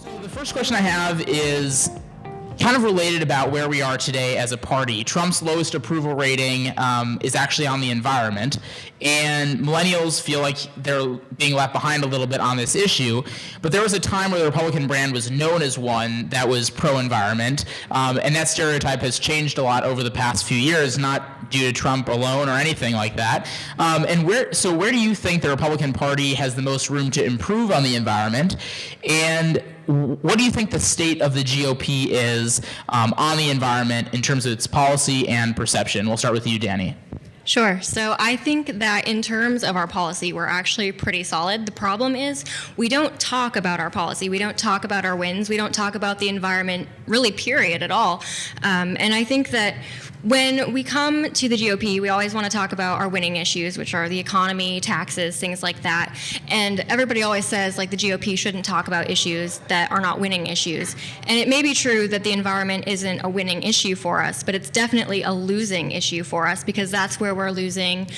So the first question I have is kind of related about where we are today as a party. Trump's lowest approval rating is actually on the environment, and millennials feel like they're being left behind a little bit on this issue. But there was a time where the Republican brand was known as one that was pro-environment, and that stereotype has changed a lot over the past few years, not due to Trump alone or anything like that. So where do you think the Republican Party has the most room to improve on the environment? And what do you think the state of the GOP is on the environment in terms of its policy and perception? We'll start with you, Danny. Sure. So I think that in terms of our policy, we're actually pretty solid. The problem is we don't talk about our policy. We don't talk about our wins. We don't talk about the environment, really, period, at all. And I think that when we come to the GOP, we always want to talk about our winning issues, which are the economy, taxes, things like that. And everybody always says, like, the GOP shouldn't talk about issues that are not winning issues. And it may be true that the environment isn't a winning issue for us, but it's definitely a losing issue for us, because that's where we're losing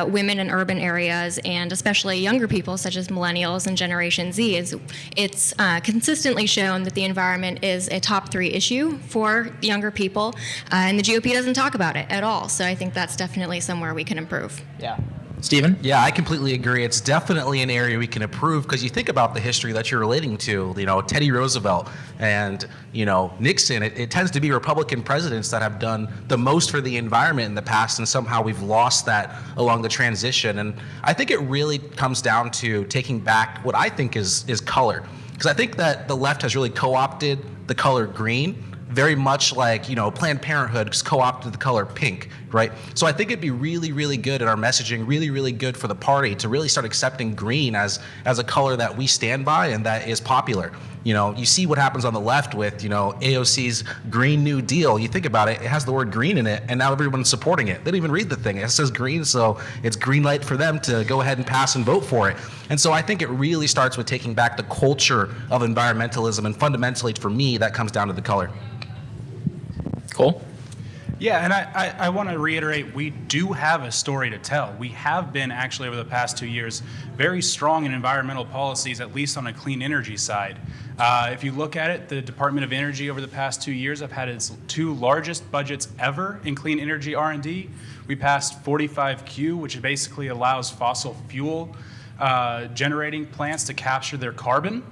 women in urban areas, and especially younger people such as millennials and Generation Z. It's consistently shown that the environment is a top 3 issue for younger people, and the GOP doesn't talk about it at all. So I think that's definitely somewhere we can improve. Yeah. Stephen? Yeah, I completely agree. It's definitely an area we can improve, because you think about the history that you're relating to, Teddy Roosevelt and, Nixon. It tends to be Republican presidents that have done the most for the environment in the past, and somehow we've lost that along the transition. And I think it really comes down to taking back what I think is color, because I think that the left has really co-opted the color green, very much like, Planned Parenthood just co-opted the color pink, right? So I think it'd be really, really good at our messaging, really, really good for the party to really start accepting green as a color that we stand by and that is popular. You see what happens on the left with, AOC's Green New Deal. You think about it, it has the word green in it, and now everyone's supporting it. They didn't even read the thing. It says green, so it's green light for them to go ahead and pass and vote for it. And so I think it really starts with taking back the culture of environmentalism, and fundamentally, for me, that comes down to the color. Cool. Yeah, and I want to reiterate, we do have a story to tell. We have been actually over the past 2 years very strong in environmental policies, at least on a clean energy side. If you look at it, the Department of Energy over the past 2 years have had its 2 largest budgets ever in clean energy R&D. We passed 45Q, which basically allows fossil fuel generating plants to capture their carbon.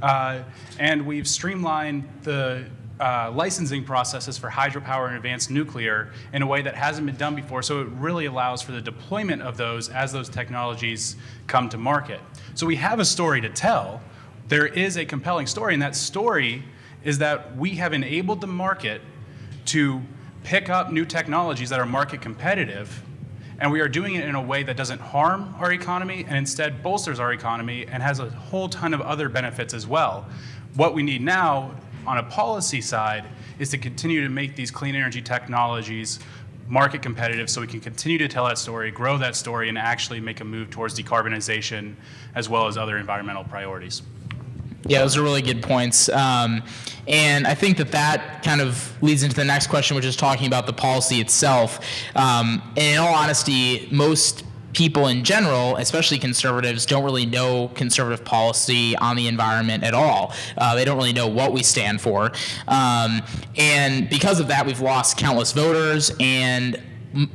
And we've streamlined the licensing processes for hydropower and advanced nuclear in a way that hasn't been done before, so it really allows for the deployment of those as those technologies come to market. So we have a story to tell. There is a compelling story, and that story is that we have enabled the market to pick up new technologies that are market competitive, and we are doing it in a way that doesn't harm our economy and instead bolsters our economy and has a whole ton of other benefits as well. What we need now on a policy side is to continue to make these clean energy technologies market competitive, so we can continue to tell that story, grow that story, and actually make a move towards decarbonization as well as other environmental priorities. Yeah, those are really good points. And I think that kind of leads into the next question, which is talking about the policy itself. And in all honesty, most people in general, especially conservatives, don't really know conservative policy on the environment at all. They don't really know what we stand for. And because of that, we've lost countless voters, and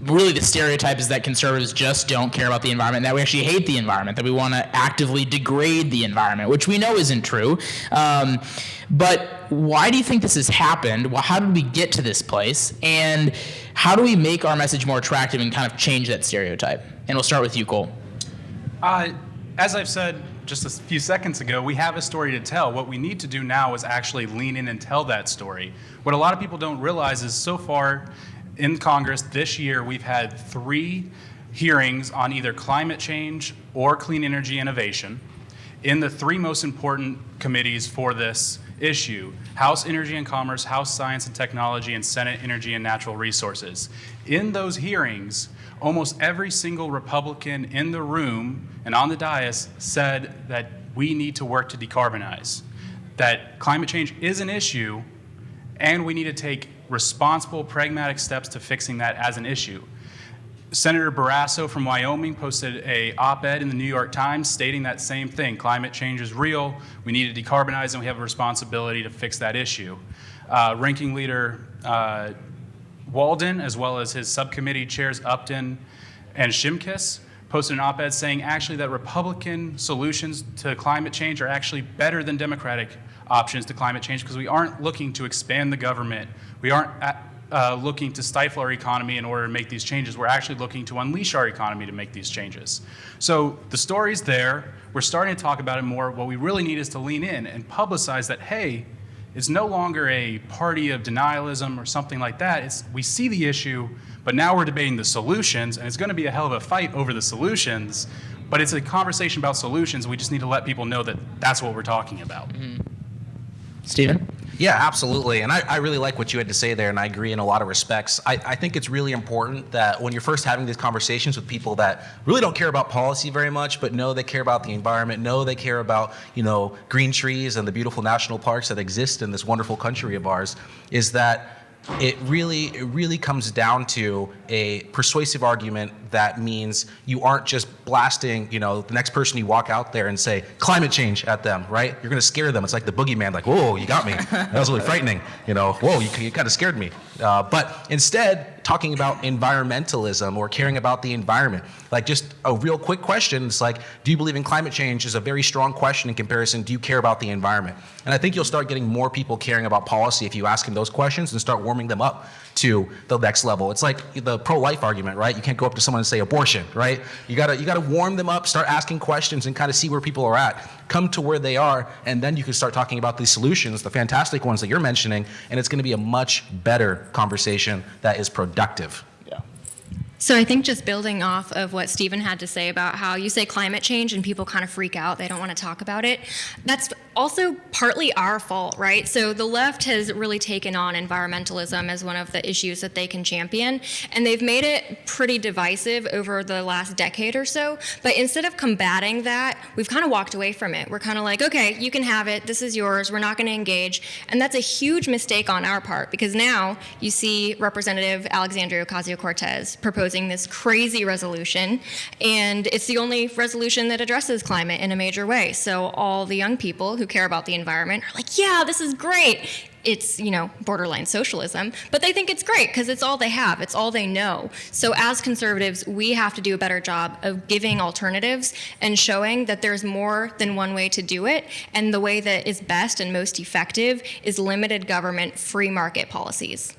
really the stereotype is that conservatives just don't care about the environment, that we actually hate the environment, that we want to actively degrade the environment, which we know isn't true. But why do you think this has happened? Well, how did we get to this place? And how do we make our message more attractive and kind of change that stereotype? And we'll start with you, Cole. As I've said just a few seconds ago, we have a story to tell. What we need to do now is actually lean in and tell that story. What a lot of people don't realize is so far in Congress this year, we've had 3 hearings on either climate change or clean energy innovation in the 3 most important committees for this issue: House Energy and Commerce, House Science and Technology, and Senate Energy and Natural Resources. In those hearings, almost every single Republican in the room and on the dais said that we need to work to decarbonize, that climate change is an issue, and we need to take responsible, pragmatic steps to fixing that as an issue. Senator Barrasso from Wyoming posted a op-ed in the New York Times stating that same thing. Climate change is real. We need to decarbonize, and we have a responsibility to fix that issue. Ranking Leader Walden, as well as his subcommittee chairs Upton and Shimkus, posted an op-ed saying actually that Republican solutions to climate change are actually better than Democratic options to climate change because we aren't looking to expand the government. We aren't looking to stifle our economy in order to make these changes. We're actually looking to unleash our economy to make these changes. So the story's there. We're starting to talk about it more. What we really need is to lean in and publicize that, hey, it's no longer a party of denialism or something like that. We see the issue, but now we're debating the solutions, and it's going to be a hell of a fight over the solutions, but it's a conversation about solutions. We just need to let people know that that's what we're talking about. Mm-hmm. Stephen? Yeah, absolutely. And I really like what you had to say there, and I agree in a lot of respects. I think it's really important that when you're first having these conversations with people that really don't care about policy very much, but know they care about the environment, know they care about, green trees and the beautiful national parks that exist in this wonderful country of ours, is that it really comes down to a persuasive argument that means you aren't just blasting, the next person you walk out there and say climate change at them, right? You're going to scare them. It's like the boogeyman, like, whoa, you got me. That was really frightening. Whoa, you kind of scared me. But instead, talking about environmentalism or caring about the environment, like just a real quick question. It's like, do you believe in climate change is a very strong question in comparison. Do you care about the environment? And I think you'll start getting more people caring about policy if you ask them those questions and start warming them up to the next level. It's like the pro-life argument, right? You can't go up to someone and say abortion, right? You gotta warm them up, start asking questions and kind of see where people are at, come to where they are, and then you can start talking about these solutions, the fantastic ones that you're mentioning, and it's gonna be a much better conversation that is productive. Yeah. So I think just building off of what Stephen had to say about how you say climate change and people kind of freak out, they don't want to talk about it. That's also partly our fault, right? So the left has really taken on environmentalism as one of the issues that they can champion, and they've made it pretty divisive over the last decade or so. But instead of combating that, we've kind of walked away from it. We're kind of like, okay, you can have it. This is yours. We're not going to engage. And that's a huge mistake on our part, because now you see Representative Alexandria Ocasio-Cortez proposing this crazy resolution, and it's the only resolution that addresses climate in a major way. So all the young people who care about the environment are like, yeah, this is great. It's, borderline socialism, but they think it's great because it's all they have. It's all they know. So as conservatives, we have to do a better job of giving alternatives and showing that there's more than one way to do it. And the way that is best and most effective is limited government, free market policies.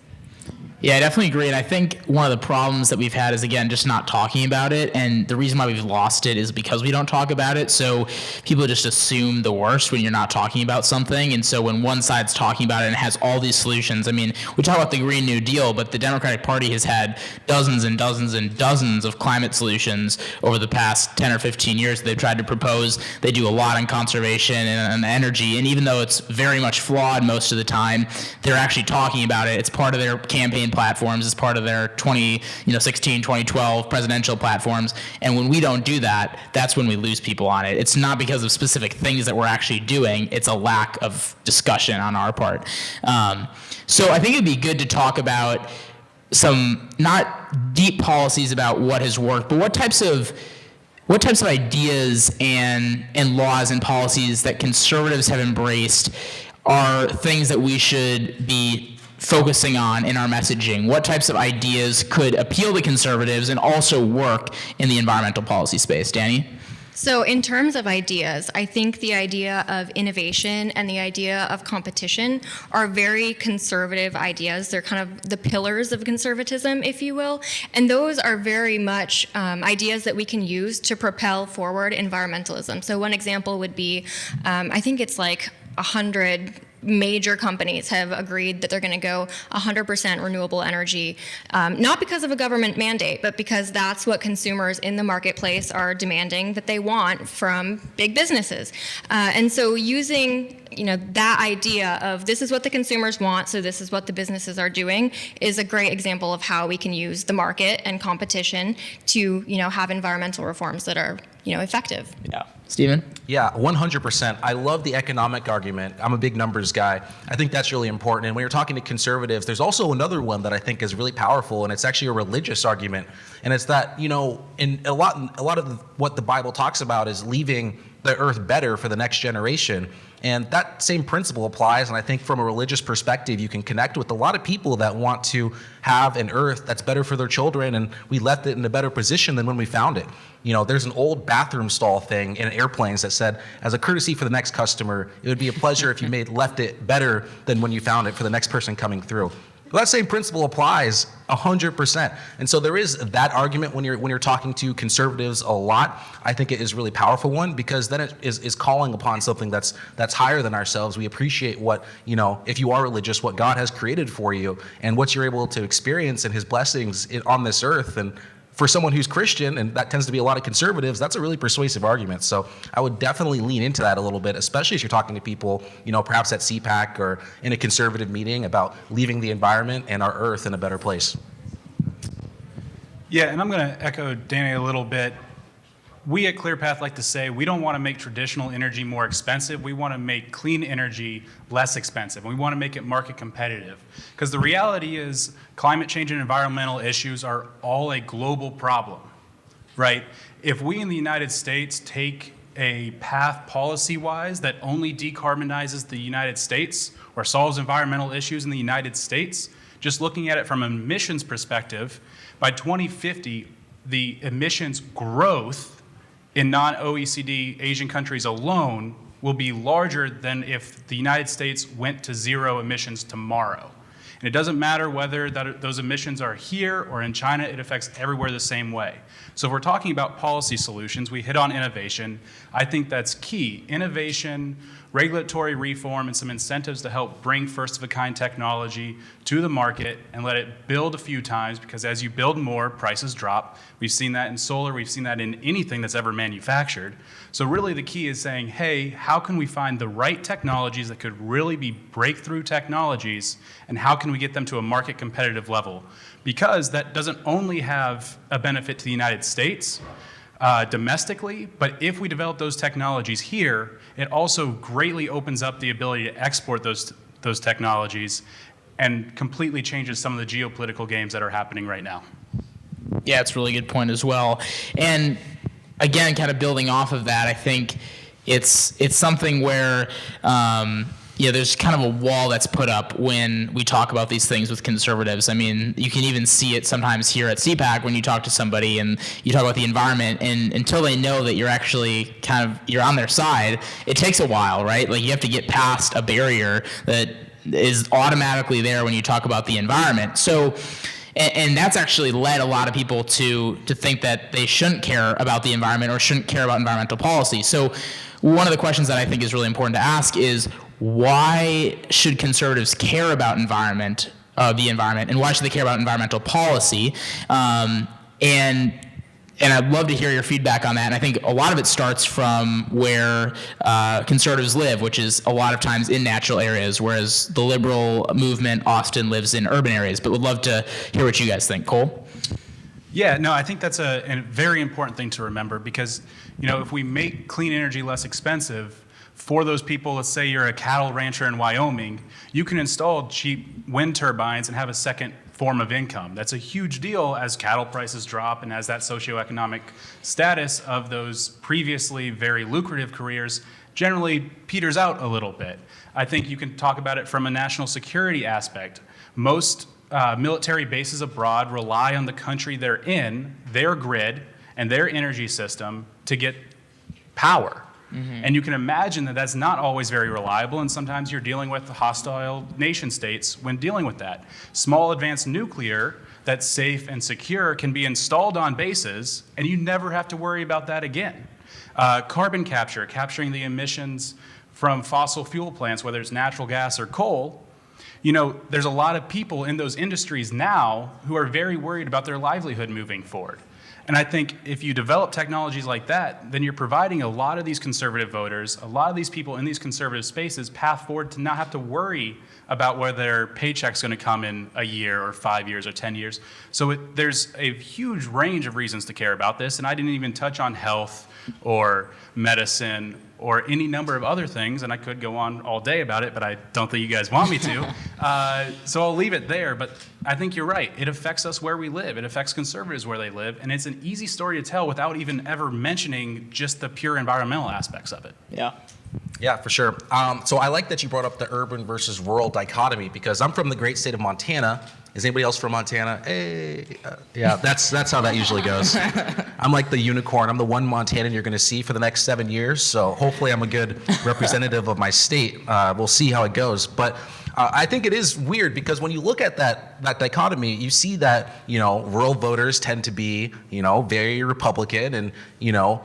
Yeah, I definitely agree. And I think one of the problems that we've had is, again, just not talking about it. And the reason why we've lost it is because we don't talk about it. So people just assume the worst when you're not talking about something. And so when one side's talking about it and has all these solutions, I mean, we talk about the Green New Deal, but the Democratic Party has had dozens and dozens and dozens of climate solutions over the past 10 or 15 years that they've tried to propose. They do a lot on conservation and energy. And even though it's very much flawed most of the time, they're actually talking about it. It's part of their campaign platforms, as part of their 2016, 2012 presidential platforms. And when we don't do that, that's when we lose people on it. It's not because of specific things that we're actually doing. It's a lack of discussion on our part. So I think it'd be good to talk about some not deep policies about what has worked, but what types of ideas and laws and policies that conservatives have embraced are things that we should be focusing on in our messaging. What types of ideas could appeal to conservatives and also work in the environmental policy space? Danny? So in terms of ideas, I think the idea of innovation and the idea of competition are very conservative ideas. They're kind of the pillars of conservatism, if you will. And those are very much ideas that we can use to propel forward environmentalism. So one example would be, I think it's like 100 major companies have agreed that they're going to go 100% renewable energy, not because of a government mandate, but because that's what consumers in the marketplace are demanding that they want from big businesses. And so using that idea of this is what the consumers want, so this is what the businesses are doing, is a great example of how we can use the market and competition to have environmental reforms that are effective. Yeah. Stephen? Yeah, 100%. I love the economic argument. I'm a big numbers guy. I think that's really important. And when you're talking to conservatives, there's also another one that I think is really powerful, and it's actually a religious argument. And it's that, in a lot of what the Bible talks about is leaving the earth better for the next generation. And that same principle applies. And I think from a religious perspective, you can connect with a lot of people that want to have an earth that's better for their children. And we left it in a better position than when we found it. There's an old bathroom stall thing in airplanes that said, as a courtesy for the next customer, it would be a pleasure if you left it better than when you found it for the next person coming through. Well, that same principle applies 100%. And so there is that argument when you're talking to conservatives a lot. I think it is a really powerful one, because then it is calling upon something that's higher than ourselves. We appreciate what, if you are religious, what God has created for you and what you're able to experience and his blessings on this earth. And for someone who's Christian, and that tends to be a lot of conservatives, that's a really persuasive argument. So I would definitely lean into that a little bit, especially if you're talking to people, perhaps at CPAC or in a conservative meeting about leaving the environment and our earth in a better place. Yeah, and I'm going to echo Danny a little bit. We at ClearPath like to say we don't want to make traditional energy more expensive. We want to make clean energy less expensive. We want to make it market competitive. Because the reality is climate change and environmental issues are all a global problem, right? If we in the United States take a path policy-wise that only decarbonizes the United States or solves environmental issues in the United States, just looking at it from an emissions perspective, by 2050, the emissions growth in non-OECD Asian countries alone will be larger than if the United States went to zero emissions tomorrow. And it doesn't matter whether those emissions are here or in China, it affects everywhere the same way. So if we're talking about policy solutions, we hit on innovation. I think that's key. Innovation, regulatory reform, and some incentives to help bring first-of-a-kind technology to the market and let it build a few times, because as you build more, prices drop. We've seen that in solar. We've seen that in anything that's ever manufactured. So really the key is saying, hey, how can we find the right technologies that could really be breakthrough technologies, and how can we get them to a market competitive level? Because that doesn't only have a benefit to the United States, domestically, but if we develop those technologies here, it also greatly opens up the ability to export those technologies and completely changes some of the geopolitical games that are happening right now. Yeah, it's a really good point as well. And again, kind of building off of that, I think it's something where there's kind of a wall that's put up when we talk about these things with conservatives. I mean, you can even see it sometimes here at CPAC when you talk to somebody and you talk about the environment, and until they know that you're actually you're on their side, it takes a while, right? Like you have to get past a barrier that is automatically there when you talk about the environment. So, and that's actually led a lot of people to think that they shouldn't care about the environment or shouldn't care about environmental policy. So one of the questions that I think is really important to ask is, why should conservatives care about the environment, and why should they care about environmental policy? And I'd love to hear your feedback on that. And I think a lot of it starts from where conservatives live, which is a lot of times in natural areas, whereas the liberal movement often lives in urban areas. But would love to hear what you guys think. Cole? Yeah, no, I think that's a very important thing to remember, because if we make clean energy less expensive, for those people, let's say you're a cattle rancher in Wyoming, you can install cheap wind turbines and have a second form of income. That's a huge deal as cattle prices drop and as that socioeconomic status of those previously very lucrative careers generally peters out a little bit. I think you can talk about it from a national security aspect. Most military bases abroad rely on the country they're in, their grid, and their energy system to get power. Mm-hmm. And you can imagine that that's not always very reliable, and sometimes you're dealing with hostile nation states when dealing with that. Small advanced nuclear that's safe and secure can be installed on bases, and you never have to worry about that again. Carbon capture, capturing the emissions from fossil fuel plants, whether it's natural gas or coal. There's a lot of people in those industries now who are very worried about their livelihood moving forward. And I think if you develop technologies like that, then you're providing a lot of these conservative voters, a lot of these people in these conservative spaces, path forward to not have to worry about whether their paycheck's going to come in a year or 5 years or 10 years. So there's a huge range of reasons to care about this, and I didn't even touch on health or medicine or any number of other things, and I could go on all day about it, but I don't think you guys want me to. So I'll leave it there, but I think you're right. It affects us where we live. It affects conservatives where they live, and it's an easy story to tell without even ever mentioning just the pure environmental aspects of it. Yeah. Yeah, for sure. So I like that you brought up the urban versus rural dichotomy, because I'm from the great state of Montana. Is anybody else from Montana? Hey, yeah, that's how that usually goes. I'm like the unicorn. I'm the one Montanan you're going to see for the next 7 years. So hopefully I'm a good representative of my state. We'll see how it goes. But I think it is weird because when you look at that dichotomy, you see that, rural voters tend to be, very Republican, and,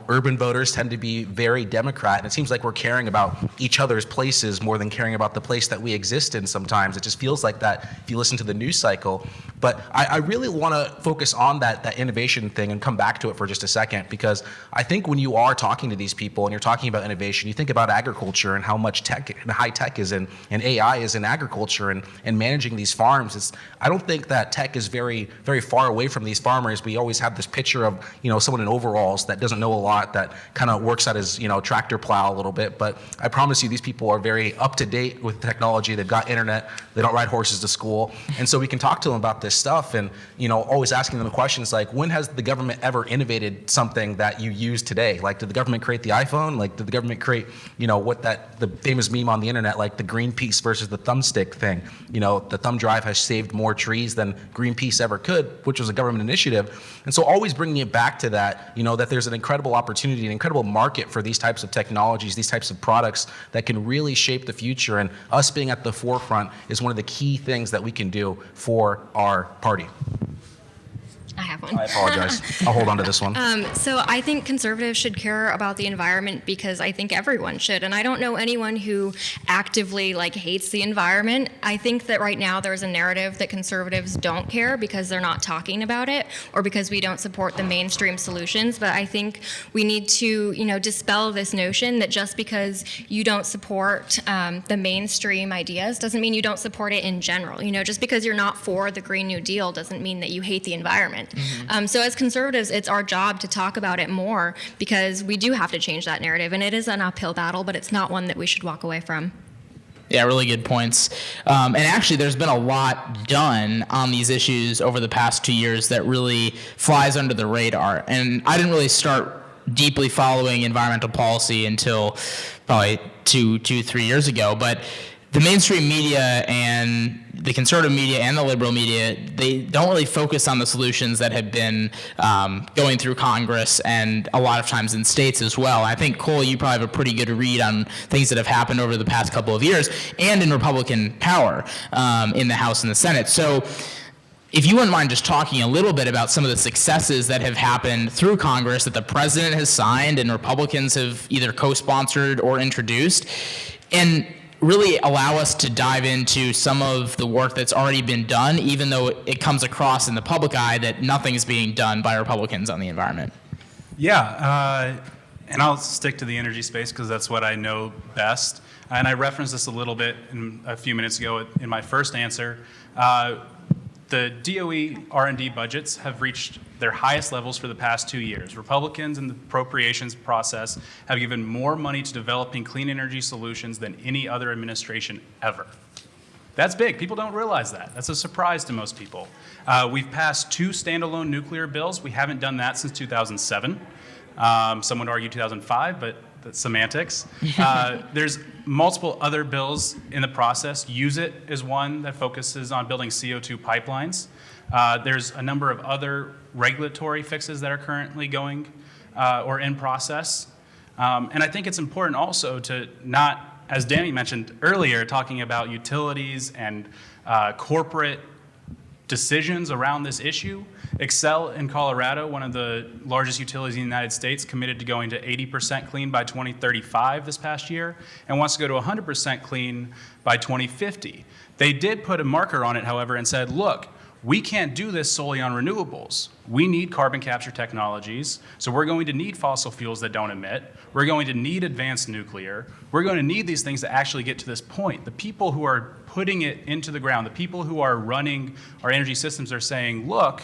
urban voters tend to be very Democrat. And it seems like we're caring about each other's places more than caring about the place that we exist in sometimes. It just feels like that if you listen to the news cycle. But I really want to focus on that innovation thing and come back to it for just a second, because I think when you are talking to these people and you're talking about innovation, you think about agriculture and how much tech and high tech is in, and AI is in agriculture and managing these farms. I don't think that tech is very, very far away from these farmers. We always have this picture of, someone in overalls that doesn't know a lot, that kind of works at his, tractor plow a little bit. But I promise you, these people are very up to date with technology. They've got internet. They don't ride horses to school. And so we can talk to them about this stuff and, always asking them questions like, when has the government ever innovated something that you use today? Like, did the government create the iPhone? Like, did the government create, the famous meme on the internet, like the Greenpeace versus the thumbstick thing? The thumb drive has saved more trees than Greenpeace ever could, which was a government initiative. And so always bringing it back to that, that there's an incredible opportunity, an incredible market for these types of technologies, these types of products that can really shape the future. And us being at the forefront is one of the key things that we can do for our party. I have one. I apologize. I'll hold on to this one. So I think conservatives should care about the environment because I think everyone should. And I don't know anyone who actively hates the environment. I think that right now there's a narrative that conservatives don't care because they're not talking about it or because we don't support the mainstream solutions. But I think we need to, dispel this notion that just because you don't support the mainstream ideas doesn't mean you don't support it in general. Just because you're not for the Green New Deal doesn't mean that you hate the environment. Mm-hmm. So as conservatives, it's our job to talk about it more because we do have to change that narrative. And it is an uphill battle, but it's not one that we should walk away from. Yeah, really good points. And actually, there's been a lot done on these issues over the past 2 years that really flies under the radar. And I didn't really start deeply following environmental policy until probably 3 years ago. But the mainstream media and the conservative media and the liberal media, they don't really focus on the solutions that have been going through Congress and a lot of times in states as well. I think, Cole, you probably have a pretty good read on things that have happened over the past couple of years and in Republican power in the House and the Senate. So if you wouldn't mind just talking a little bit about some of the successes that have happened through Congress that the president has signed and Republicans have either co-sponsored or introduced, and really allow us to dive into some of the work that's already been done, even though it comes across in the public eye that nothing's being done by Republicans on the environment. Yeah, and I'll stick to the energy space because that's what I know best. And I referenced this a little bit a few minutes ago in my first answer. The DOE R&D budgets have reached their highest levels for the past 2 years. Republicans in the appropriations process have given more money to developing clean energy solutions than any other administration ever. That's big. People don't realize that. That's a surprise to most people. We've passed 2 standalone nuclear bills. We haven't done that since 2007. Some would argue 2005, but that's semantics. There's multiple other bills in the process. Use It is one that focuses on building CO2 pipelines. There's a number of other regulatory fixes that are currently going or in process. And I think it's important also to not, as Danny mentioned earlier, talking about utilities and corporate decisions around this issue. Xcel in Colorado, one of the largest utilities in the United States, committed to going to 80% clean by 2035 this past year and wants to go to 100% clean by 2050. They did put a marker on it, however, and said, look, we can't do this solely on renewables. We need carbon capture technologies, so we're going to need fossil fuels that don't emit. We're going to need advanced nuclear. We're going to need these things to actually get to this point. The people who are putting it into the ground, the people who are running our energy systems are saying, look,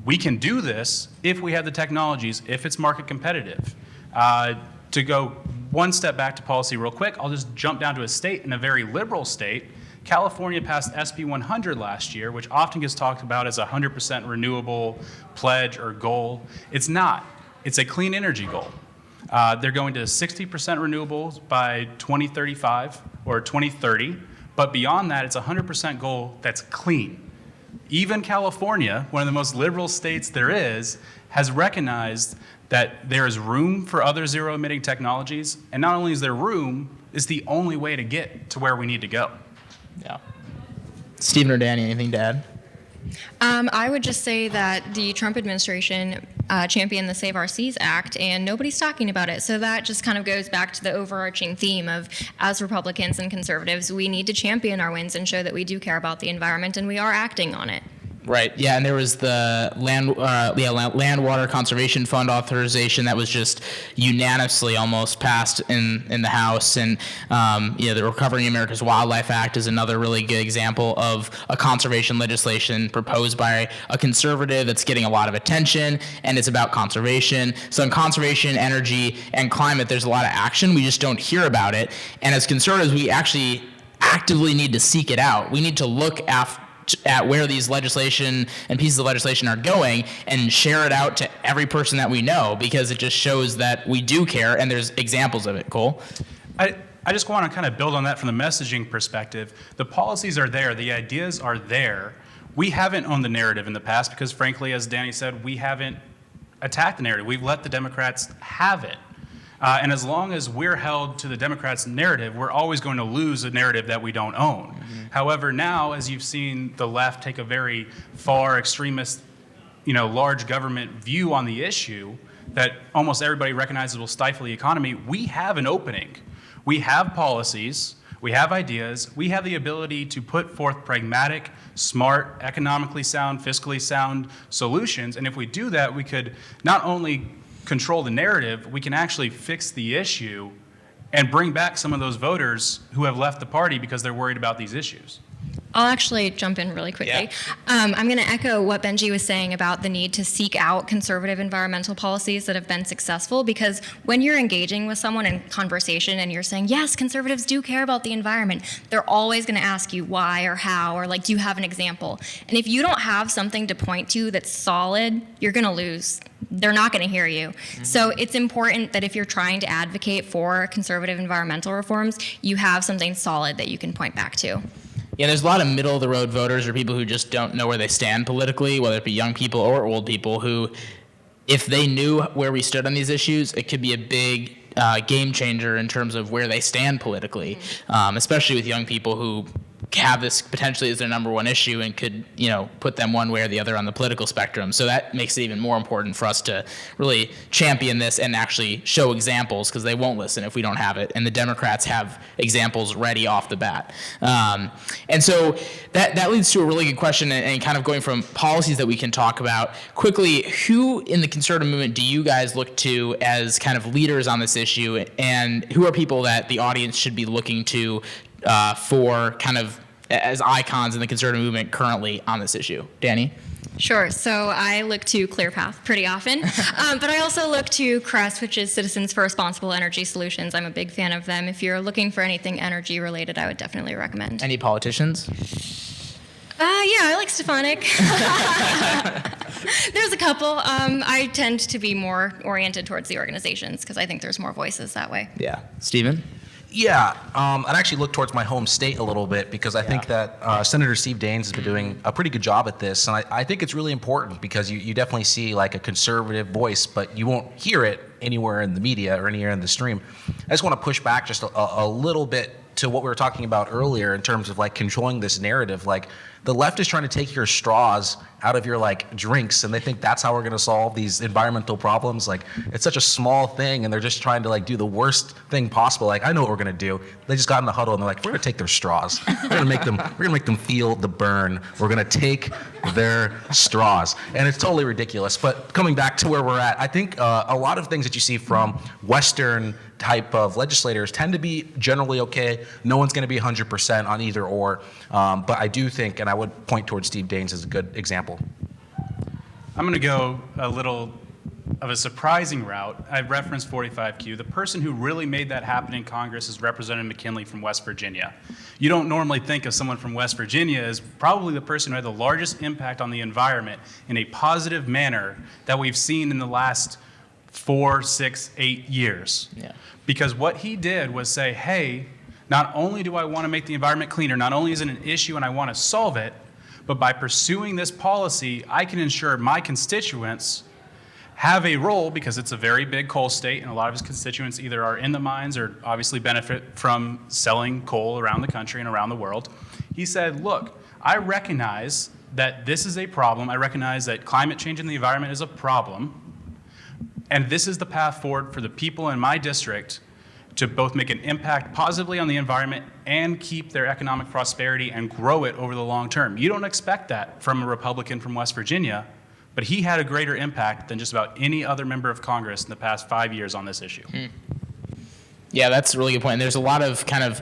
we can do this if we have the technologies, if it's market competitive. To go one step back to policy real quick, I'll just jump down to a state, in a very liberal state. California passed SB 100 last year, which often gets talked about as a 100% renewable pledge or goal. It's not. It's a clean energy goal. They're going to 60% renewables by 2035 or 2030, but beyond that, it's a 100% goal that's clean. Even California, one of the most liberal states there is, has recognized that there is room for other zero-emitting technologies, and not only is there room, it's the only way to get to where we need to go. Yeah. Stephen or Danny, anything to add? I would just say that the Trump administration championed the Save Our Seas Act, and nobody's talking about it. So that just kind of goes back to the overarching theme of, as Republicans and conservatives, we need to champion our wins and show that we do care about the environment, and we are acting on it. Right. Yeah, and there was the Land Water Conservation Fund authorization that was just unanimously almost passed in the House, and the Recovering America's Wildlife Act is another really good example of a conservation legislation proposed by a conservative that's getting a lot of attention, and it's about conservation. So in conservation, energy, and climate, there's a lot of action. We just don't hear about it, and as conservatives, we actually actively need to seek it out. We need to look at where these legislation and pieces of legislation are going and share it out to every person that we know, because it just shows that we do care, and there's examples of it. Cole? I just want to kind of build on that from the messaging perspective. The policies are there. The ideas are there. We haven't owned the narrative in the past because, frankly, as Danny said, we haven't attacked the narrative. We've let the Democrats have it. And as long as we're held to the Democrats' narrative, we're always going to lose a narrative that we don't own. Mm-hmm. However, now, as you've seen the left take a very far extremist, large government view on the issue that almost everybody recognizes will stifle the economy, we have an opening. We have policies, we have ideas, we have the ability to put forth pragmatic, smart, economically sound, fiscally sound solutions. And if we do that, we could not only control the narrative, we can actually fix the issue and bring back some of those voters who have left the party because they're worried about these issues. I'll actually jump in really quickly. Yeah. I'm going to echo what Benji was saying about the need to seek out conservative environmental policies that have been successful, because when you're engaging with someone in conversation and you're saying, yes, conservatives do care about the environment, they're always going to ask you why or how, or do you have an example? And if you don't have something to point to that's solid, you're going to lose. They're not going to hear you. Mm-hmm. So it's important that if you're trying to advocate for conservative environmental reforms, you have something solid that you can point back to. Yeah, there's a lot of middle-of-the-road voters or people who just don't know where they stand politically, whether it be young people or old people, who, if they knew where we stood on these issues, it could be a big game changer in terms of where they stand politically, especially with young people who have this potentially as their number one issue and could, put them one way or the other on the political spectrum. So that makes it even more important for us to really champion this and actually show examples, because they won't listen if we don't have it. And the Democrats have examples ready off the bat. And so that leads to a really good question, and kind of going from policies that we can talk about quickly, who in the conservative movement do you guys look to as kind of leaders on this issue, and who are people that the audience should be looking to for kind of as icons in the conservative movement currently on this issue? Danny? Sure. So I look to ClearPath pretty often, but I also look to CRESS, which is Citizens for Responsible Energy Solutions. I'm a big fan of them. If you're looking for anything energy related, I would definitely recommend. Any politicians? Yeah, I like Stefanik. There's a couple. I tend to be more oriented towards the organizations because I think there's more voices that way. Yeah. Stephen? Yeah, I'd actually look towards my home state a little bit, because I think that Senator Steve Daines has been doing a pretty good job at this. And I think it's really important, because you definitely see a conservative voice, but you won't hear it anywhere in the media or anywhere in the stream. I just want to push back just a little bit to what we were talking about earlier in terms of controlling this narrative. The left is trying to take your straws out of your like drinks, and they think that's how we're going to solve these environmental problems. Like, it's such a small thing, and they're just trying to like do the worst thing possible. Like, I know what we're going to do. They just got in the huddle and they're like, we're going to take their straws. We're going to make them feel the burn. We're going to take their straws. And it's totally ridiculous. But coming back to where we're at, I think a lot of things that you see from Western type of legislators tend to be generally okay. No one's going to be 100% on either or. But I do think, and I would point towards Steve Daines as a good example. I'm going to go a little of a surprising route. I referenced 45Q. The person who really made that happen in Congress is Representative McKinley from West Virginia. You don't normally think of someone from West Virginia as probably the person who had the largest impact on the environment in a positive manner that we've seen in the last 4, 6, 8 years. Yeah. Because what he did was say, hey, not only do I want to make the environment cleaner, not only is it an issue and I want to solve it, but by pursuing this policy, I can ensure my constituents have a role, because it's a very big coal state and a lot of his constituents either are in the mines or obviously benefit from selling coal around the country and around the world. He said, look, I recognize that this is a problem. I recognize that climate change in the environment is a problem. And this is the path forward for the people in my district to both make an impact positively on the environment and keep their economic prosperity and grow it over the long term. You don't expect that from a Republican from West Virginia, but he had a greater impact than just about any other member of Congress in the past 5 years on this issue. Yeah, that's a really good point. And there's a lot of kind of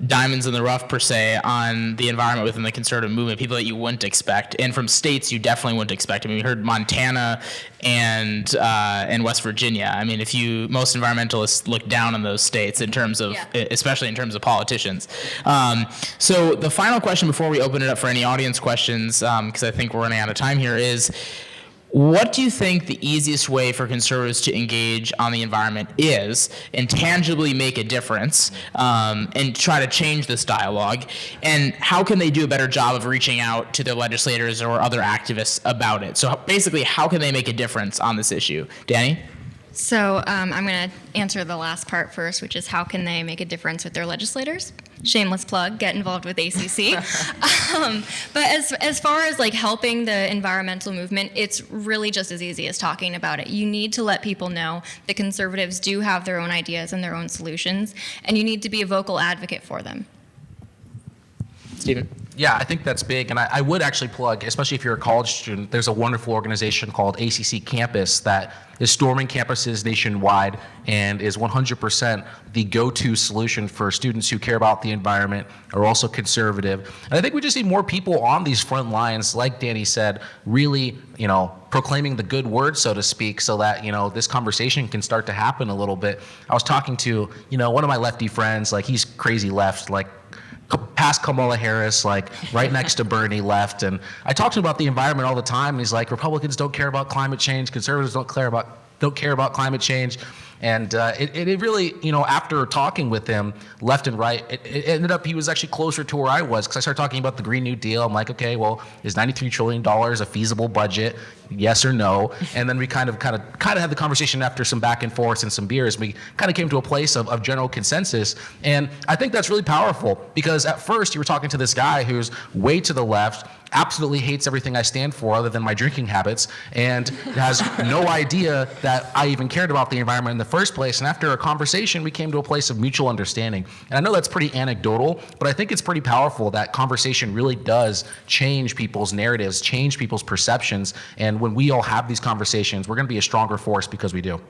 diamonds in the rough, per se, on the environment within the conservative movement, people that you wouldn't expect. And from states you definitely wouldn't expect. I mean, we heard Montana and West Virginia. I mean, most environmentalists look down on those states in terms of, especially in terms of politicians. So the final question before we open it up for any audience questions, because I think we're running out of time here, is what do you think the easiest way for conservatives to engage on the environment is and tangibly make a difference and try to change this dialogue? And how can they do a better job of reaching out to their legislators or other activists about it? So basically, how can they make a difference on this issue? Danny? So I'm going to answer the last part first, which is how can they make a difference with their legislators? Shameless plug, get involved with ACC. But as far as like helping the environmental movement, it's really just as easy as talking about it. You need to let people know that conservatives do have their own ideas and their own solutions, and you need to be a vocal advocate for them. Stephen? Yeah, I think that's big, and I would actually plug, especially if you're a college student, there's a wonderful organization called ACC Campus that is storming campuses nationwide and is 100% the go-to solution for students who care about the environment, are also conservative. And I think we just need more people on these front lines, like Danny said, really, proclaiming the good word, so to speak, so that, this conversation can start to happen a little bit. I was talking to, one of my lefty friends, like he's crazy left, like past Kamala Harris, like right next to Bernie left. And I talk to him about the environment all the time. And he's like, Republicans don't care about climate change. Conservatives don't care about climate change. And it really, after talking with him left and right, it ended up he was actually closer to where I was, because I started talking about the Green New Deal. I'm like, okay, well, is $93 trillion a feasible budget? Yes or no? And then we kind of had the conversation after some back and forth and some beers. We kind of came to a place of general consensus. And I think that's really powerful, because at first you were talking to this guy who's way to the left, absolutely hates everything I stand for other than my drinking habits, and has no idea that I even cared about the environment in the first place. And after a conversation, we came to a place of mutual understanding. And I know that's pretty anecdotal, but I think it's pretty powerful that conversation really does change people's narratives, change people's perceptions. And when we all have these conversations, we're going to be a stronger force because we do.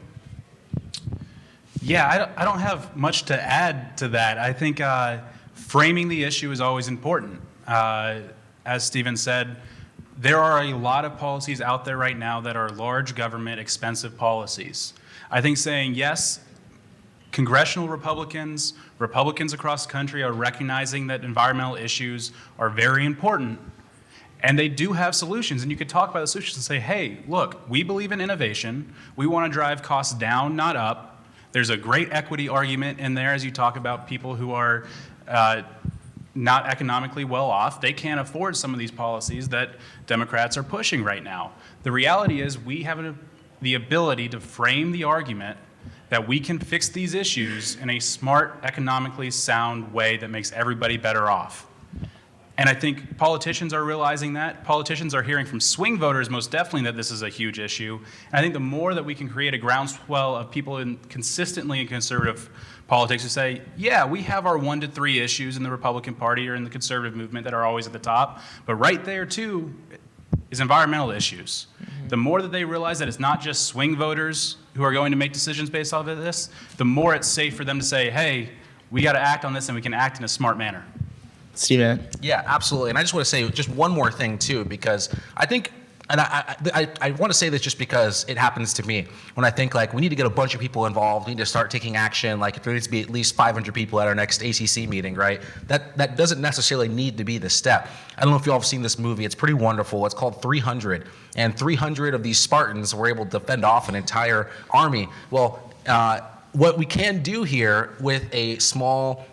Yeah, I don't have much to add to that. I think framing the issue is always important. As Stephen said, there are a lot of policies out there right now that are large government, expensive policies. I think saying, yes, congressional Republicans across the country are recognizing that environmental issues are very important, and they do have solutions. And you could talk about the solutions and say, hey, look, we believe in innovation. We want to drive costs down, not up. There's a great equity argument in there as you talk about people who are not economically well off. They can't afford some of these policies that Democrats are pushing right now. The reality is we have the ability to frame the argument that we can fix these issues in a smart, economically sound way that makes everybody better off. And I think politicians are realizing that. Politicians are hearing from swing voters most definitely that this is a huge issue. And I think the more that we can create a groundswell of people consistently in conservative politics who say, yeah, we have our 1 to 3 issues in the Republican Party or in the conservative movement that are always at the top, but right there too is environmental issues. The more that they realize that it's not just swing voters who are going to make decisions based off of this, the more it's safe for them to say, hey, we got to act on this and we can act in a smart manner. Steven? Yeah, absolutely. And I just want to say just one more thing too, because I think, and I want to say this just because it happens to me when I think like we need to get a bunch of people involved, we need to start taking action, like there needs to be at least 500 people at our next ACC meeting, right? That doesn't necessarily need to be the step. I don't know if you all have seen this movie, it's pretty wonderful. It's called 300, and 300 of these Spartans were able to fend off an entire army. Well, what we can do here with a small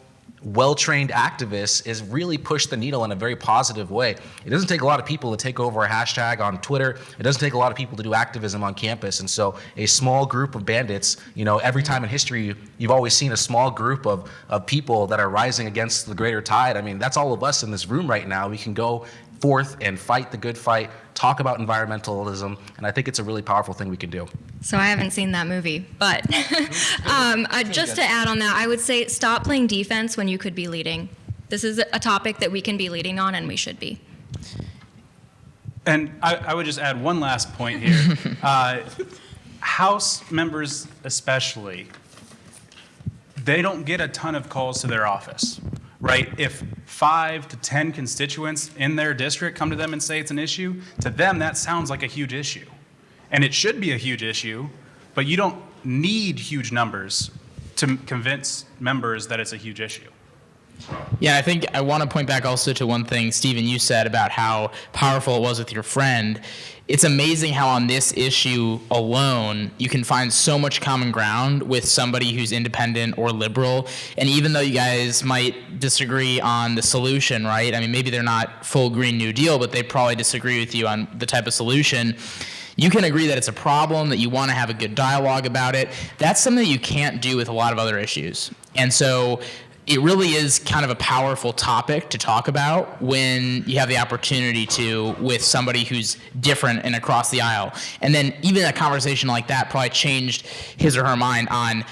well-trained activists is really push the needle in a very positive way. It doesn't take a lot of people to take over a hashtag on Twitter. It doesn't take a lot of people to do activism on campus. And so a small group of bandits, every time in history, you've always seen a small group of people that are rising against the greater tide. I mean, that's all of us in this room right now. We can go forth and fight the good fight, talk about environmentalism, and I think it's a really powerful thing we can do. So I haven't seen that movie, but just to add on that, I would say stop playing defense when you could be leading. This is a topic that we can be leading on, and we should be. And I would just add one last point here. House members especially, they don't get a ton of calls to their office, right? If 5 to 10 constituents in their district come to them and say it's an issue, to them that sounds like a huge issue. And it should be a huge issue, but you don't need huge numbers to convince members that it's a huge issue. Yeah, I think I want to point back also to one thing, Stephen, you said about how powerful it was with your friend. It's amazing how on this issue alone, you can find so much common ground with somebody who's independent or liberal. And even though you guys might disagree on the solution, right? I mean, maybe they're not full Green New Deal, but they probably disagree with you on the type of solution. You can agree that it's a problem, that you want to have a good dialogue about it. That's something that you can't do with a lot of other issues. And so it really is kind of a powerful topic to talk about when you have the opportunity to with somebody who's different and across the aisle. And then even a conversation like that probably changed his or her mind on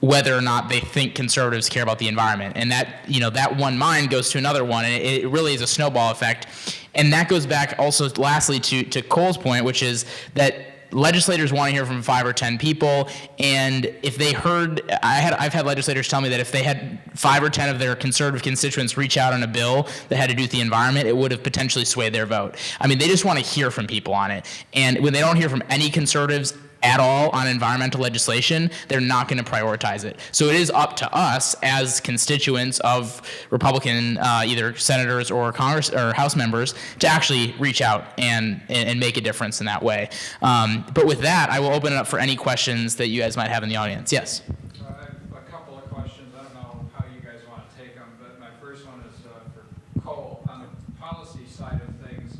whether or not they think conservatives care about the environment. And that, that one mind goes to another one, and it really is a snowball effect. And that goes back also lastly to Cole's point, which is that legislators want to hear from 5 or 10 people, and if they heard, I've had legislators tell me that if they had 5 or 10 of their conservative constituents reach out on a bill that had to do with the environment, it would have potentially swayed their vote. I mean, they just want to hear from people on it, and when they don't hear from any conservatives at all on environmental legislation, they're not going to prioritize it. So it is up to us as constituents of Republican either senators or Congress or House members to actually reach out and make a difference in that way. But with that, I will open it up for any questions that you guys might have in the audience. Yes. I have a couple of questions. I don't know how you guys want to take them, but my first one is for Cole. On the policy side of things,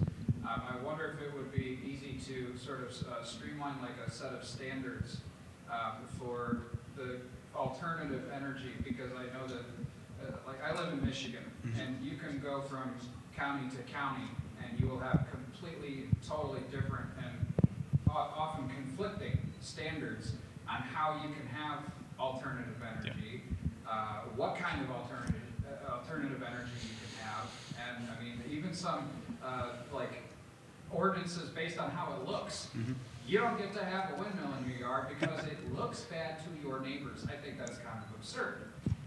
I wonder if it would be easy to sort of streamline like a set of standards for the alternative energy, because I know that, like I live in Michigan, and you can go from county to county, and you will have completely, totally different and often conflicting standards on how you can have alternative energy, what kind of alternative energy you can have, and I mean even some like ordinances based on how it looks. You don't get to have a windmill in your yard because it looks bad to your neighbors. I think that's kind of absurd.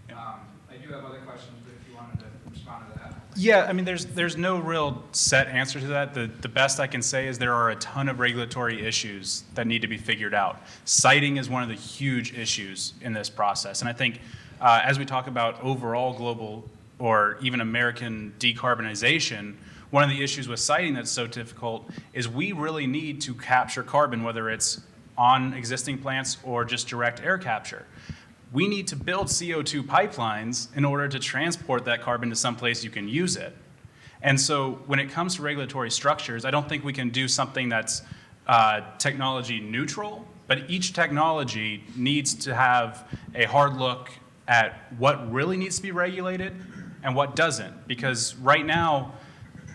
I do have other questions, but if you wanted to respond to that. Yeah, I mean, there's no real set answer to that. The best I can say is there are a ton of regulatory issues that need to be figured out. Siting is one of the huge issues in this process. And I think as we talk about overall global or even American decarbonization, one of the issues with siting that's so difficult is we really need to capture carbon, whether it's on existing plants or just direct air capture. We need to build CO2 pipelines in order to transport that carbon to some place you can use it. And so when it comes to regulatory structures, I don't think we can do something that's technology neutral, but each technology needs to have a hard look at what really needs to be regulated and what doesn't. Because right now,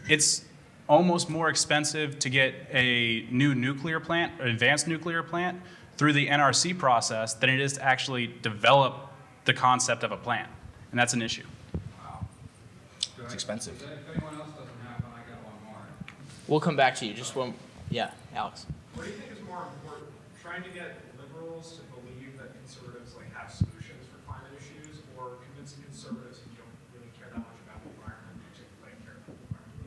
it's almost more expensive to get a new nuclear plant, an advanced nuclear plant, through the NRC process than it is to actually develop the concept of a plant. And that's an issue. It's expensive. If anyone else doesn't have one, I got one more. We'll come back to you. Just one. Yeah, Alex. What do you think is more important, trying to get liberals to believe that conservatives have solutions for climate issues, or convincing conservatives who don't really care that much about the environment to care about the environment?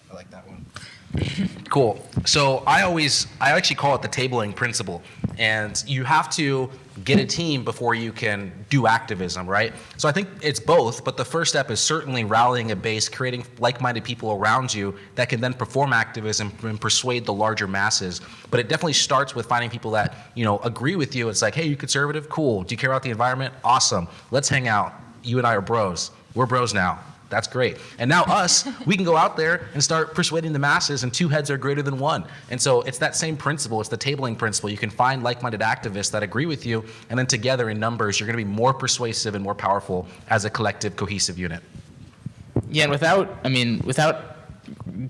I like that one. Cool. So I actually call it the tabling principle. And you have to get a team before you can do activism, right? So I think it's both, but the first step is certainly rallying a base, creating like-minded people around you that can then perform activism and persuade the larger masses. But it definitely starts with finding people that, agree with you. It's like, hey, you conservative? Cool. Do you care about the environment? Awesome. Let's hang out. You and I are bros. We're bros now. That's great. And now we can go out there and start persuading the masses, and two heads are greater than one. And so it's that same principle. It's the tabling principle. You can find like-minded activists that agree with you, and then together in numbers, you're going to be more persuasive and more powerful as a collective, cohesive unit. Yeah, and without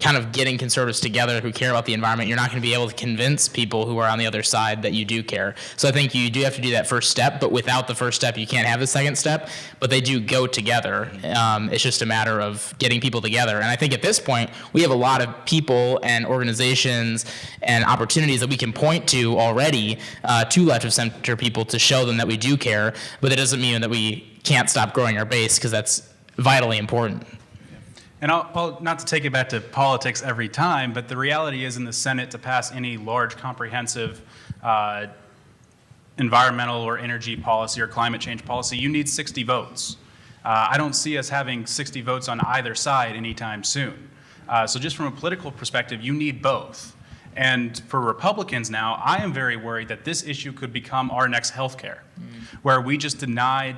kind of getting conservatives together who care about the environment, you're not going to be able to convince people who are on the other side that you do care. So I think you do have to do that first step, but without the first step, you can't have the second step, but they do go together. It's just a matter of getting people together. And I think at this point, we have a lot of people and organizations and opportunities that we can point to already to left of center people to show them that we do care, but that doesn't mean that we can't stop growing our base, because that's vitally important. And I'll not to take it back to politics every time, but the reality is in the Senate, to pass any large, comprehensive environmental or energy policy or climate change policy, you need 60 votes. I don't see us having 60 votes on either side anytime soon. So just from a political perspective, you need both. And for Republicans now, I am very worried that this issue could become our next healthcare, where we just deny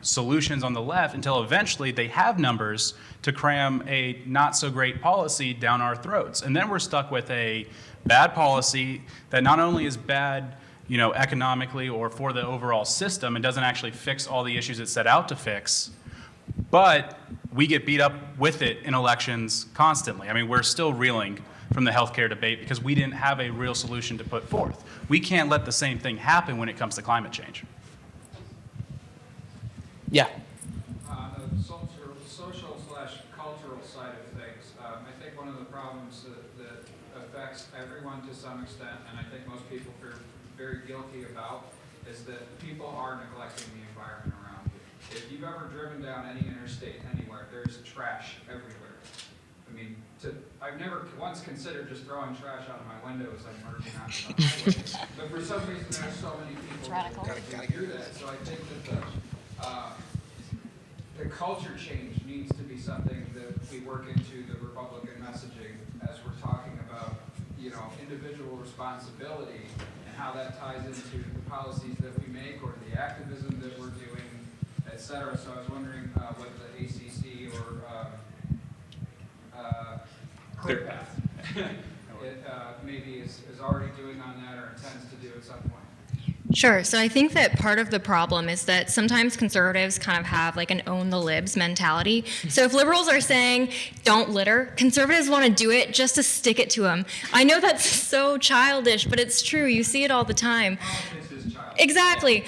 solutions on the left until eventually they have numbers to cram a not so great policy down our throats. And then we're stuck with a bad policy that not only is bad, economically or for the overall system, and doesn't actually fix all the issues it set out to fix, but we get beat up with it in elections constantly. I mean, we're still reeling from the healthcare debate because we didn't have a real solution to put forth. We can't let the same thing happen when it comes to climate change. Yeah. The social/cultural side of things, I think one of the problems that affects everyone to some extent, and I think most people feel very guilty about, is that people are neglecting the environment around you. If you've ever driven down any interstate anywhere, there's trash everywhere. I mean, I've never once considered just throwing trash out of my window as I'm merging onto the highway. But for some reason, there's so many people that do that. So I think that the culture change needs to be something that we work into the Republican messaging as we're talking about, individual responsibility and how that ties into the policies that we make or the activism that we're doing, et cetera. So I was wondering what the ACC or CPAC maybe is already doing on that or intends to do at some point. Sure. So I think that part of the problem is that sometimes conservatives kind of have an own the libs mentality. So if liberals are saying don't litter, conservatives want to do it just to stick it to them. I know that's so childish, but it's true. You see it all the time. Politics is childish. Exactly.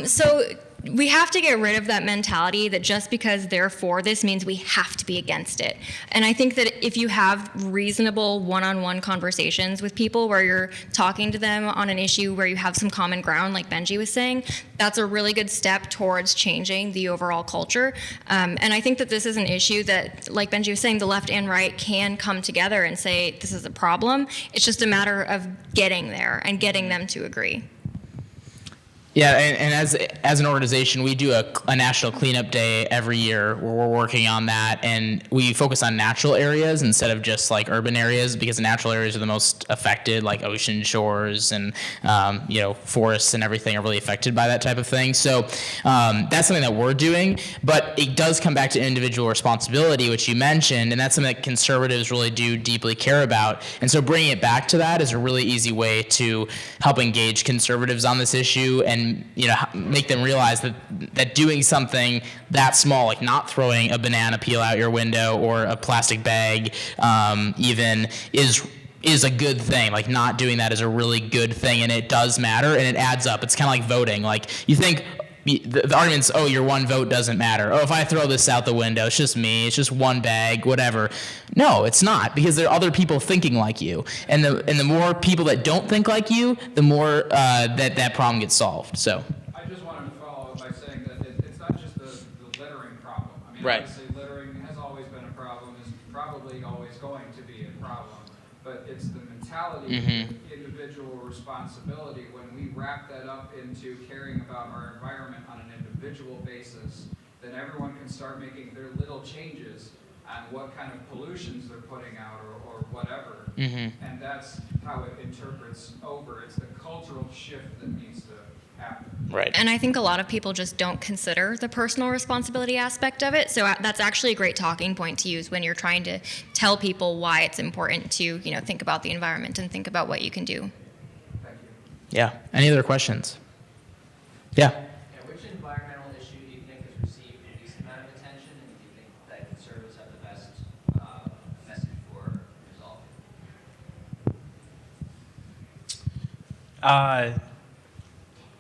So we have to get rid of that mentality that just because they're for this means we have to be against it. And I think that if you have reasonable one-on-one conversations with people where you're talking to them on an issue where you have some common ground, like Benji was saying, that's a really good step towards changing the overall culture. And I think that this is an issue that, like Benji was saying, the left and right can come together and say this is a problem. It's just a matter of getting there and getting them to agree. Yeah, and as an organization, we do a national cleanup day every year where we're working on that, and we focus on natural areas instead of just urban areas, because the natural areas are the most affected, like ocean shores and forests and everything are really affected by that type of thing. So that's something that we're doing, but it does come back to individual responsibility, which you mentioned, and that's something that conservatives really do deeply care about. And so bringing it back to that is a really easy way to help engage conservatives on this issue and and make them realize that doing something that small, like not throwing a banana peel out your window or a plastic bag, even is a good thing. Like not doing that is a really good thing, and it does matter, and it adds up. It's kind of like voting. Like you think the argument's, oh, your one vote doesn't matter. Oh, if I throw this out the window, it's just me. It's just one bag, whatever. No, it's not, because there are other people thinking like you, and the more people that don't think like you, the more that problem gets solved. So. I just wanted to follow up by saying that it's not just the littering problem. I mean, Right. obviously littering has always been a problem, is probably always going to be a problem, but it's the mentality of individual responsibility. When we wrap that up into caring about our environment on an individual basis, then everyone can start making their little changes on what kind of pollutions they're putting out or whatever. And that's how it interprets over. It's the cultural shift that needs to happen. Right. And I think a lot of people just don't consider the personal responsibility aspect of it. So that's actually a great talking point to use when you're trying to tell people why it's important to, think about the environment and think about what you can do. Thank you. Yeah. Any other questions? Yeah. Which environmental issue do you think has received the least amount of attention, and do you think that conservatives have the best message for resolving?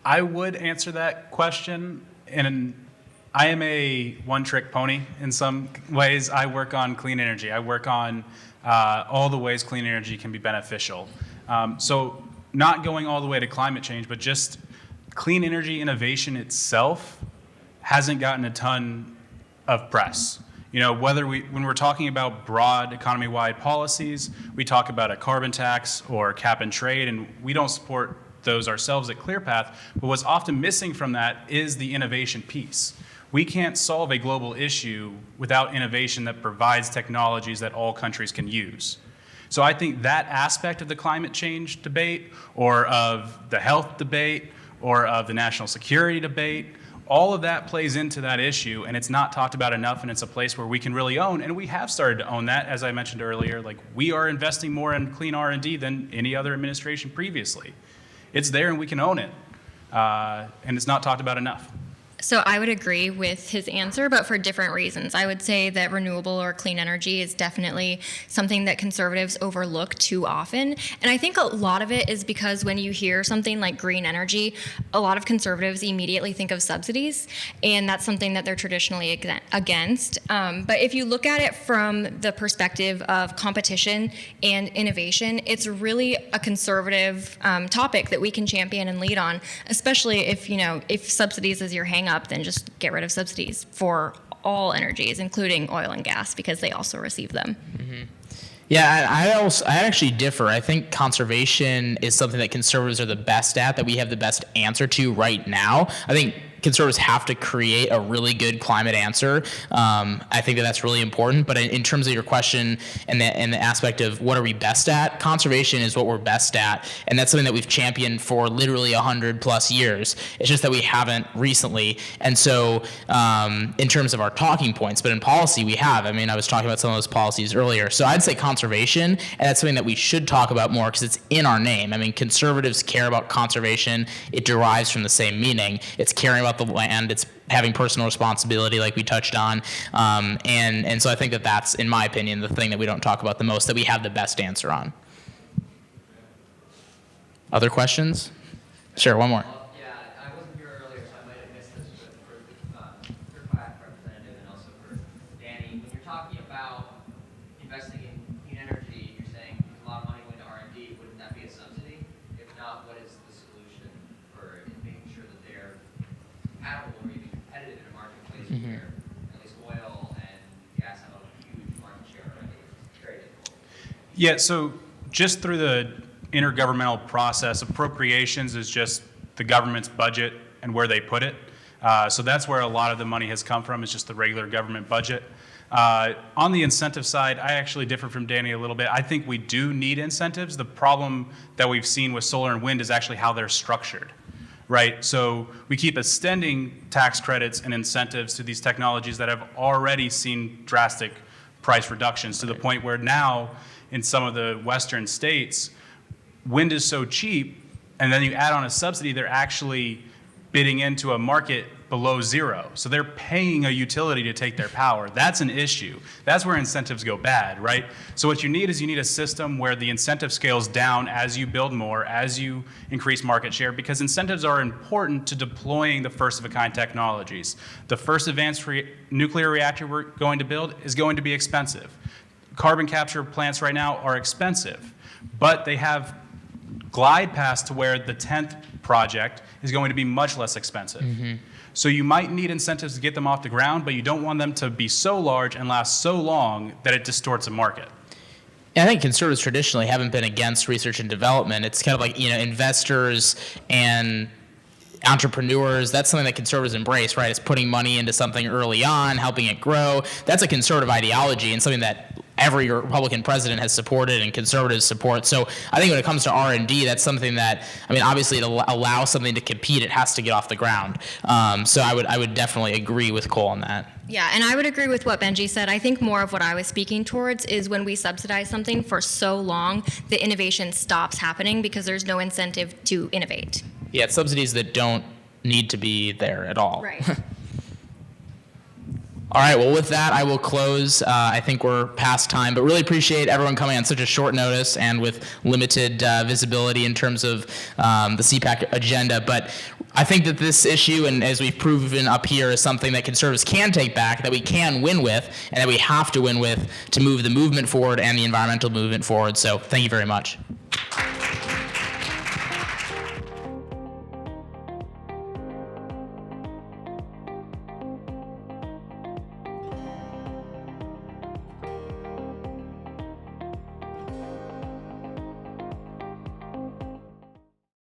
I would answer that question, and I am a one-trick pony in some ways. I work on clean energy. I work on all the ways clean energy can be beneficial. So not going all the way to climate change, but just clean energy innovation itself hasn't gotten a ton of press. When we're talking about broad economy-wide policies, we talk about a carbon tax or cap and trade, and we don't support those ourselves at ClearPath, but what's often missing from that is the innovation piece. We can't solve a global issue without innovation that provides technologies that all countries can use. So I think that aspect of the climate change debate, or of the health debate, or of the national security debate, all of that plays into that issue, and it's not talked about enough, and it's a place where we can really own, and we have started to own that, as I mentioned earlier. Like, we are investing more in clean R&D than any other administration previously. It's there and we can own it, and it's not talked about enough. So I would agree with his answer, but for different reasons. I would say that renewable or clean energy is definitely something that conservatives overlook too often. And I think a lot of it is because when you hear something like green energy, a lot of conservatives immediately think of subsidies, and that's something that they're traditionally against. But if you look at it from the perspective of competition and innovation, it's really a conservative topic that we can champion and lead on, especially if subsidies is your hang up, then just get rid of subsidies for all energies, including oil and gas, because they also receive them. Yeah, I actually differ. I think conservation is something that conservatives are the best at, that we have the best answer to right now. I think conservatives have to create a really good climate answer. I think that's really important. But in terms of your question and the aspect of what are we best at, conservation is what we're best at, and that's something that we've championed for literally 100+ years. It's just that we haven't recently. And so, in terms of our talking points, but in policy we have. I mean, I was talking about some of those policies earlier. So I'd say conservation, and that's something that we should talk about more because it's in our name. I mean, conservatives care about conservation. It derives from the same meaning. It's caring about the land. It's having personal responsibility, like we touched on, and so I think that's, in my opinion, the thing that we don't talk about the most, that we have the best answer on. Other questions? Sure, one more. Yeah, I wasn't here earlier, so I might have missed this, but for the ClearPath representative and also for Danny, when you're talking about investing in clean energy, you're saying there's a lot of money going to R&D. Wouldn't that be a subsidy? If not, what is the solution for making sure that they're compatible or even competitive in a marketplace where at least oil and gas have a huge market share already? It's very difficult. Yeah, so just through the intergovernmental process, appropriations is just the government's budget and where they put it. So that's where a lot of the money has come from, is just the regular government budget. On the incentive side, I actually differ from Danny a little bit. I think we do need incentives. The problem that we've seen with solar and wind is actually how they're structured. Right, so we keep extending tax credits and incentives to these technologies that have already seen drastic price reductions, to the point where now in some of the western states, wind is so cheap, and then you add on a subsidy, they're actually bidding into a market below zero. So they're paying a utility to take their power. That's an issue. That's where incentives go bad, right? So what you need is a system where the incentive scales down as you build more, as you increase market share, because incentives are important to deploying the first of a kind technologies. The first advanced nuclear reactor we're going to build is going to be expensive. Carbon capture plants right now are expensive, but they have glide paths to where the 10th project is going to be much less expensive. So you might need incentives to get them off the ground, but you don't want them to be so large and last so long that it distorts a market. And I think conservatives traditionally haven't been against research and development. It's kind of like, investors and entrepreneurs, that's something that conservatives embrace, right? It's putting money into something early on, helping it grow. That's a conservative ideology and something that every Republican president has supported and conservatives support. So I think when it comes to R&D, that's something that, obviously to allow something to compete, it has to get off the ground. So I would definitely agree with Cole on that. Yeah, and I would agree with what Benji said. I think more of what I was speaking towards is when we subsidize something for so long, the innovation stops happening because there's no incentive to innovate. Yeah, it's subsidies that don't need to be there at all. Right. All right, well, with that, I will close. I think we're past time, but really appreciate everyone coming on such a short notice and with limited visibility in terms of the CPAC agenda. But I think that this issue, and as we've proven up here, is something that conservatives can take back, that we can win with, and that we have to win with to move the movement forward and the environmental movement forward. So thank you very much.